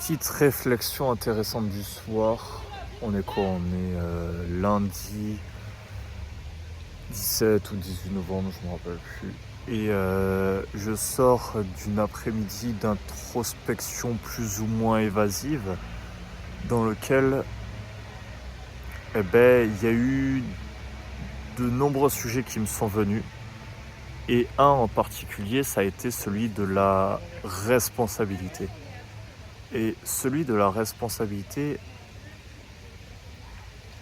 Petite réflexion intéressante du soir. On est quoi? On est lundi 17 ou 18 novembre, je ne me rappelle plus. Et je sors d'une après-midi d'introspection plus ou moins évasive dans lequel il y a eu de nombreux sujets qui me sont venus. Et un en particulier, ça a été celui de la responsabilité. Et celui de la responsabilité,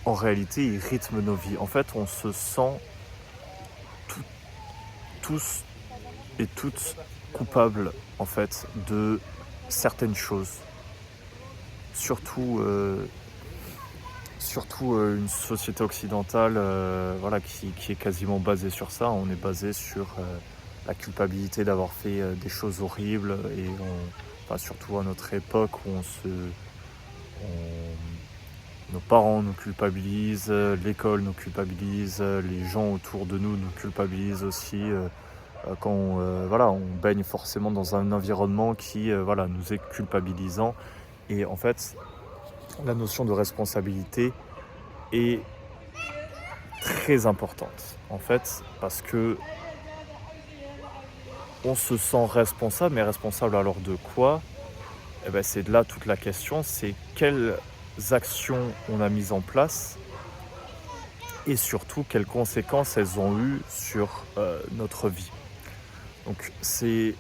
en réalité, il rythme nos vies. En fait, on se sent tous et toutes coupables, en fait, de certaines choses. Surtout une société occidentale qui est quasiment basée sur ça. On est basé sur la culpabilité d'avoir fait des choses horribles. Et surtout à notre époque où nos parents nous culpabilisent, l'école nous culpabilise, les gens autour de nous culpabilisent aussi. Quand on baigne forcément dans un environnement qui nous est culpabilisant. Et en fait, la notion de responsabilité est très importante, en fait, parce que on se sent responsable, mais responsable alors de quoi? C'est de là toute la question, c'est quelles actions on a mises en place et surtout quelles conséquences elles ont eues sur notre vie. Donc c'est...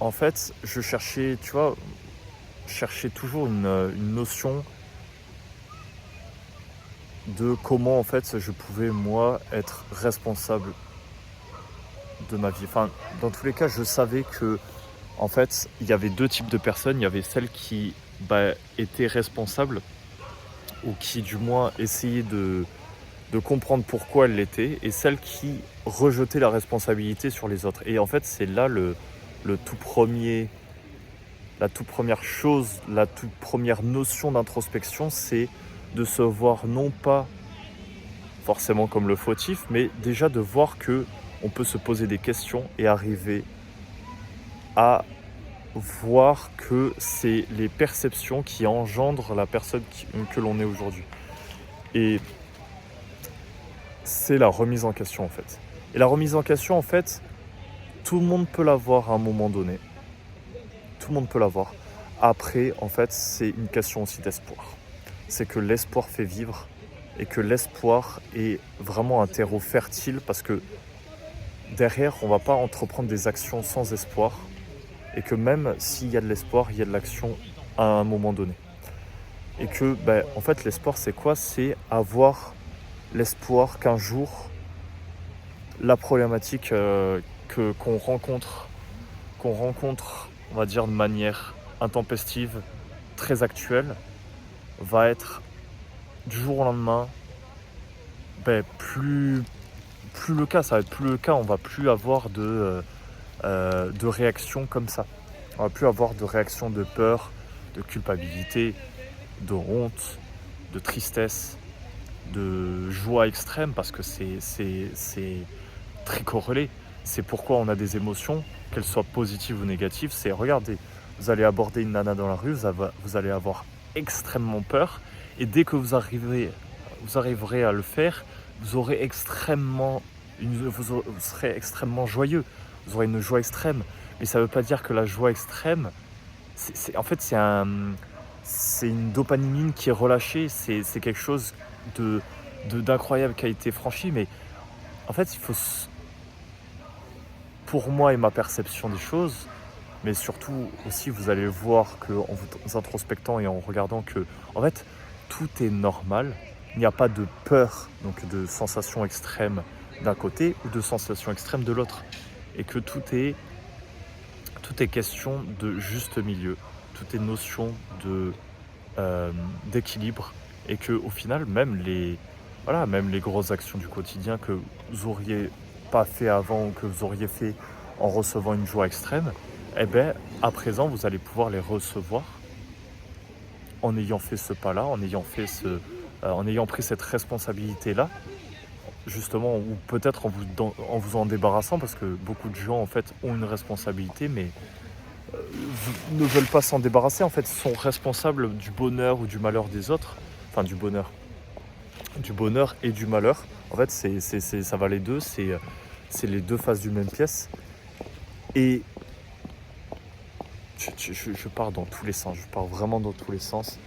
En fait, je cherchais toujours une notion de comment en fait je pouvais moi être responsable de ma vie. Enfin, dans tous les cas, je savais que en fait, il y avait deux types de personnes. Il y avait celles qui étaient responsables ou qui du moins essayaient de comprendre pourquoi elles l'étaient, et celles qui rejetaient la responsabilité sur les autres. Et en fait, c'est là la toute première chose, la toute première notion d'introspection, c'est de se voir non pas forcément comme le fautif, mais déjà de voir que on peut se poser des questions et arriver à voir que c'est les perceptions qui engendrent la personne que l'on est aujourd'hui. Et c'est la remise en question en fait. Et la remise en question en fait, tout le monde peut l'avoir à un moment donné. Tout le monde peut l'avoir. Après, en fait, c'est une question aussi d'espoir. C'est que l'espoir fait vivre et que l'espoir est vraiment un terreau fertile parce que derrière, on ne va pas entreprendre des actions sans espoir et que même s'il y a de l'espoir, il y a de l'action à un moment donné. Et que, en fait, l'espoir, c'est quoi? C'est avoir l'espoir qu'un jour, la problématique qu'on rencontre, on va dire de manière intempestive, très actuelle, va être du jour au lendemain plus le cas. Ça va être plus le cas. On va plus avoir de réaction comme ça. On va plus avoir de réaction de peur, de culpabilité, de honte, de tristesse, de joie extrême, parce que c'est très corrélé. C'est pourquoi on a des émotions, qu'elles soient positives ou négatives. C'est, regardez, vous allez aborder une nana dans la rue, vous allez avoir extrêmement peur, et dès que vous arriverez à le faire, vous serez extrêmement joyeux, vous aurez une joie extrême. Mais ça ne veut pas dire que la joie extrême, c'est une dopamine qui est relâchée, c'est quelque chose d'incroyable qui a été franchi. Mais en fait, il faut, pour moi et ma perception des choses, mais surtout aussi vous allez voir qu'en vous introspectant et en regardant que en fait tout est normal, il n'y a pas de peur, donc de sensations extrêmes d'un côté ou de sensations extrêmes de l'autre, et que tout est question de juste milieu, tout est notion d'équilibre, et que au final même les grosses actions du quotidien que vous auriez pas fait avant ou que vous auriez fait en recevant une joie extrême, à présent vous allez pouvoir les recevoir en ayant fait ce pas-là, en ayant pris cette responsabilité-là, justement, ou peut-être en vous en débarrassant, parce que beaucoup de gens en fait ont une responsabilité, mais ne veulent pas s'en débarrasser, en fait, sont responsables du bonheur ou du malheur des autres. Enfin, du bonheur et du malheur. En fait, ça va les deux, c'est les deux faces d'une même pièce. Et je pars dans tous les sens, je pars vraiment dans tous les sens.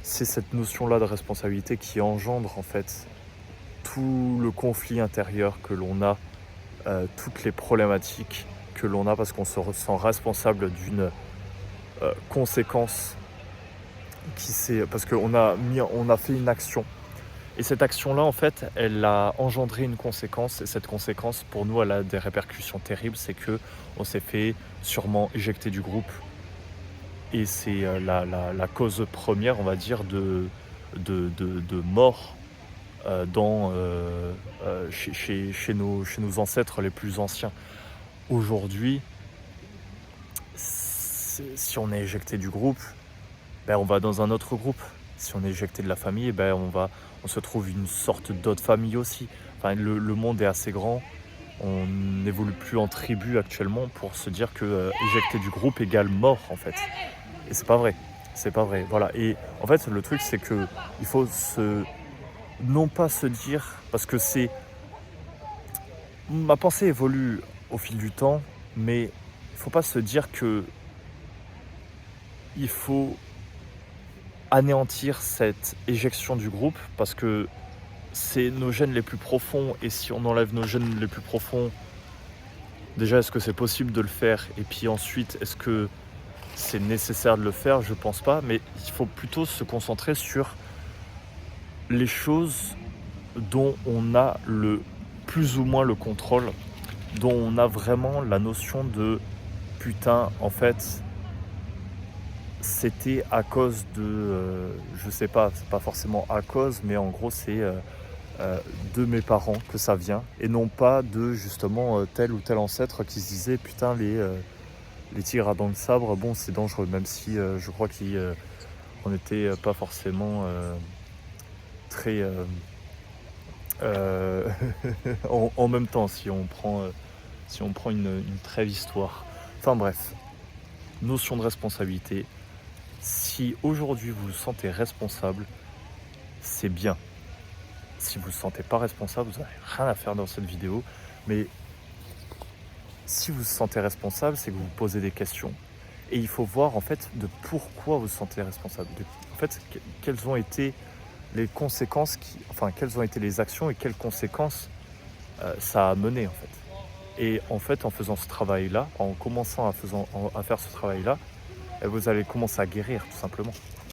C'est cette notion-là de responsabilité qui engendre en fait tout le conflit intérieur que l'on a, toutes les problématiques que l'on a parce qu'on se ressent responsable d'une conséquence parce qu'on a fait une action. Et cette action-là, en fait, elle a engendré une conséquence. Et cette conséquence, pour nous, elle a des répercussions terribles. C'est qu'on s'est fait sûrement éjecter du groupe. Et c'est la cause première, on va dire, de mort chez nos ancêtres les plus anciens. Aujourd'hui, si on est éjecté du groupe, on va dans un autre groupe. Si on est éjecté de la famille, on se trouve une sorte d'autre famille aussi. Enfin, le monde est assez grand. On n'évolue plus en tribu actuellement pour se dire que éjecté du groupe égale mort en fait. Et c'est pas vrai. C'est pas vrai. Voilà. Et en fait, le truc, c'est que il faut non pas se dire, parce que ma pensée évolue au fil du temps, mais il faut pas se dire que il faut anéantir cette éjection du groupe parce que c'est nos gènes les plus profonds et si on enlève nos gènes les plus profonds, déjà est-ce que c'est possible de le faire et puis ensuite est-ce que c'est nécessaire de le faire? Je pense pas, mais il faut plutôt se concentrer sur les choses dont on a le plus ou moins le contrôle, dont on a vraiment la notion de putain en fait c'était à cause de, je sais pas, c'est pas forcément à cause, mais en gros c'est de mes parents que ça vient, et non pas de justement tel ou tel ancêtre qui se disait putain les tigres à dents de sabre, bon c'est dangereux, même si je crois qu'on n'était pas forcément très en même temps si on prend une trêve histoire. Enfin bref, notion de responsabilité. Si aujourd'hui vous vous sentez responsable, c'est bien. Si vous ne vous sentez pas responsable, vous n'avez rien à faire dans cette vidéo. Mais si vous vous sentez responsable, c'est que vous vous posez des questions. Et il faut voir en fait de pourquoi vous vous sentez responsable. En fait, quelles ont été les conséquences, quelles ont été les actions et quelles conséquences ça a mené en fait. Et en fait, en faisant ce travail-là, en commençant à faire ce travail-là, vous allez commencer à guérir tout simplement.